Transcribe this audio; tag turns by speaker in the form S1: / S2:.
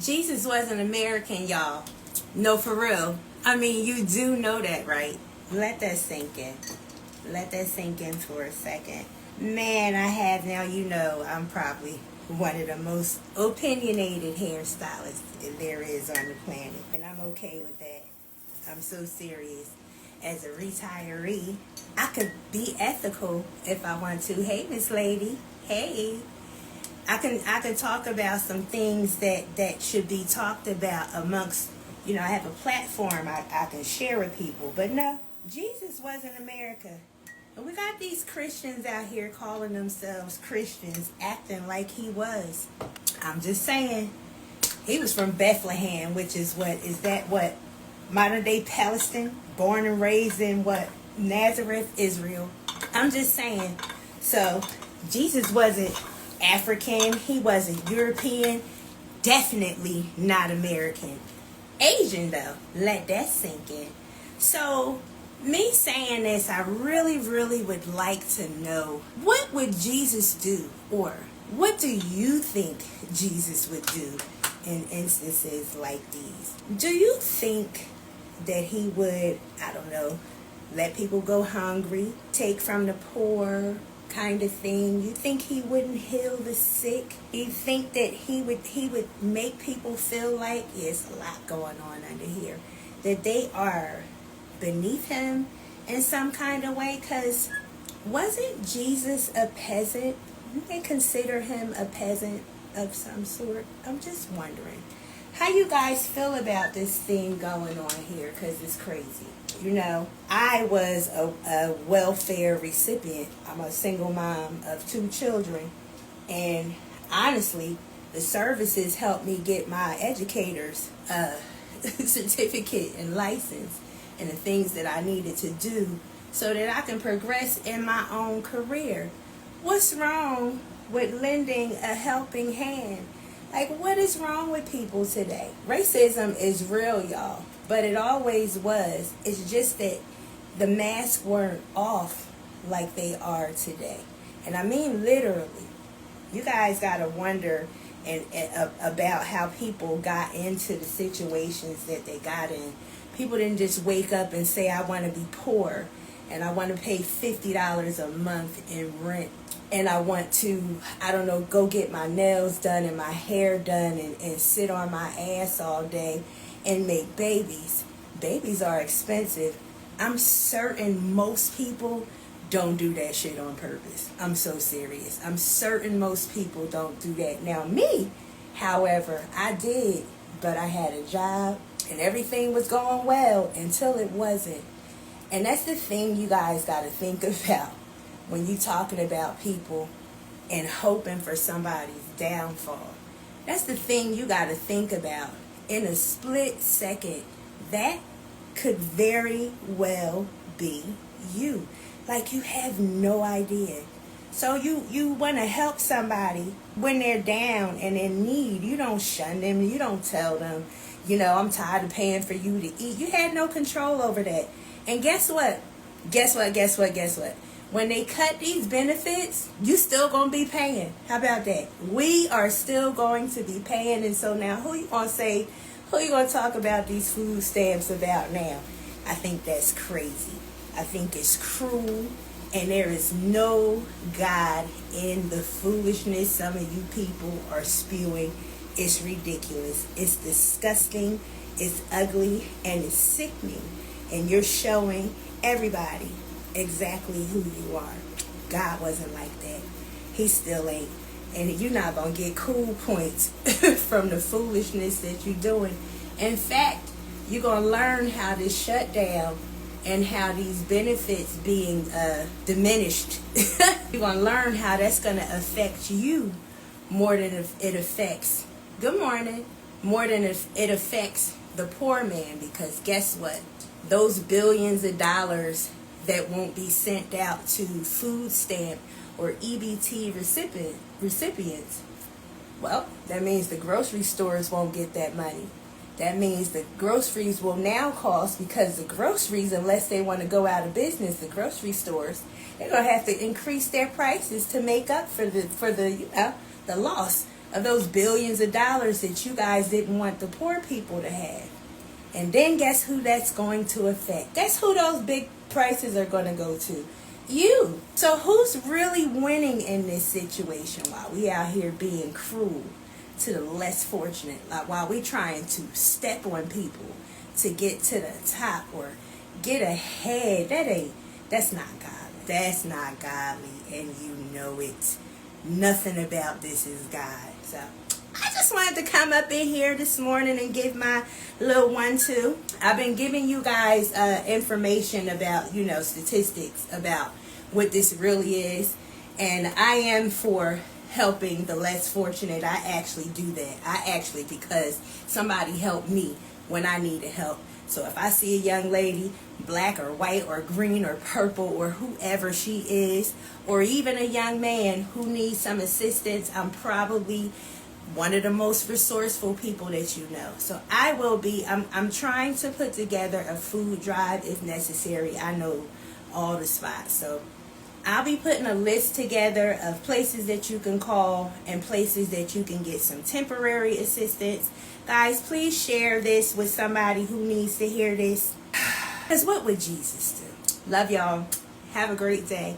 S1: Jesus wasn't American, y'all. No, for real. I mean, you do know that, right? Let that sink in. Let that sink in for a second. Man, I have now, you know, I'm probably one of the most opinionated hairstylists there is on the planet. And I'm okay with that. I'm so serious. As a retiree, I could be ethical if I want to. Hey, Miss Lady. Hey. I can talk about some things that should be talked about amongst, you know, I have a platform I can share with people. But no, Jesus wasn't America. And we got these Christians out here calling themselves Christians, acting like he was. I'm just saying, he was from Bethlehem, which is what, modern day Palestine, born and raised in what, Nazareth, Israel. I'm just saying. So, Jesus wasn't African, he wasn't European, definitely not American. Asian though, let that sink in. So, me saying this, I really, really would like to know, what would Jesus do? Or what do you think Jesus would do in instances like these? Do you think that he would, I don't know, let people go hungry, take from the poor, kind of thing? You think he wouldn't heal the sick? You think that he would make people feel like, there's a lot going on under here, that they are beneath him in some kind of way? Because wasn't Jesus a peasant? Wouldn't they consider him a peasant of some sort? I'm just wondering how you guys feel about this thing going on here, because it's crazy. You know, I was a welfare recipient. I'm a single mom of 2 children. And honestly, the services helped me get my educator's certificate and license and the things that I needed to do so that I can progress in my own career. What's wrong with lending a helping hand? Like, what is wrong with people today? Racism is real, y'all. But it always was. It's just that the masks weren't off like they are today. And I mean literally. You guys got to wonder about how people got into the situations that they got in. People didn't just wake up and say, I want to be poor and I want to pay $50 a month in rent. And I want to, I don't know, go get my nails done and my hair done and sit on my ass all day and make babies. Babies are expensive. I'm certain most people don't do that shit on purpose. I'm so serious. I'm certain most people don't do that. Now me, however, I did, but I had a job and everything was going well until it wasn't. And that's the thing you guys got to think about when you're talking about people and hoping for somebody's downfall. That's the thing you got to think about. In a split second, that could very well be you. Like, you have no idea. So you want to help somebody when they're down and in need. You don't shun them. You don't tell them, you know, I'm tired of paying for you to eat. You had no control over that. And guess what? Guess what? When they cut these benefits, you still going to be paying. How about that? We are still going to be paying. And so now who you going to talk about these food stamps about now? I think that's crazy. I think it's cruel. And there is no God in the foolishness some of you people are spewing. It's ridiculous. It's disgusting. It's ugly. And it's sickening. And you're showing everybody exactly who you are. God wasn't like that. He still ain't. And you're not going to get cool points from the foolishness that you're doing. In fact, you're going to learn how to shut down and how these benefits being diminished. You're going to learn how that's going to affect you more than it affects, good morning, more than it affects the poor man. Because guess what? Those billions of dollars that won't be sent out to food stamp or EBT recipients, well, that means the grocery stores won't get that money. That means the groceries will now cost, because the groceries, unless they want to go out of business, the grocery stores, they're going to have to increase their prices to make up for the loss of those billions of dollars that you guys didn't want the poor people to have. And then guess who that's going to affect? Guess who those big prices are going to go to? You. So who's really winning in this situation while we out here being cruel to the less fortunate? Like while we trying to step on people to get to the top or get ahead. That's not godly. That's not godly, and you know it. Nothing about this is God. So I just wanted to come up in here this morning and give my little 1-2. I've been giving you guys information about, statistics about what this really is. And I am for helping the less fortunate. I actually do that. Because somebody helped me when I needed help. So if I see a young lady, black or white or green or purple or whoever she is, or even a young man who needs some assistance, I'm probably one of the most resourceful people that you know. So I'm trying to put together a food drive if necessary. I know all the spots. So I'll be putting a list together of places that you can call and places that you can get some temporary assistance. Guys, please share this with somebody who needs to hear this. Because what would Jesus do? Love y'all. Have a great day.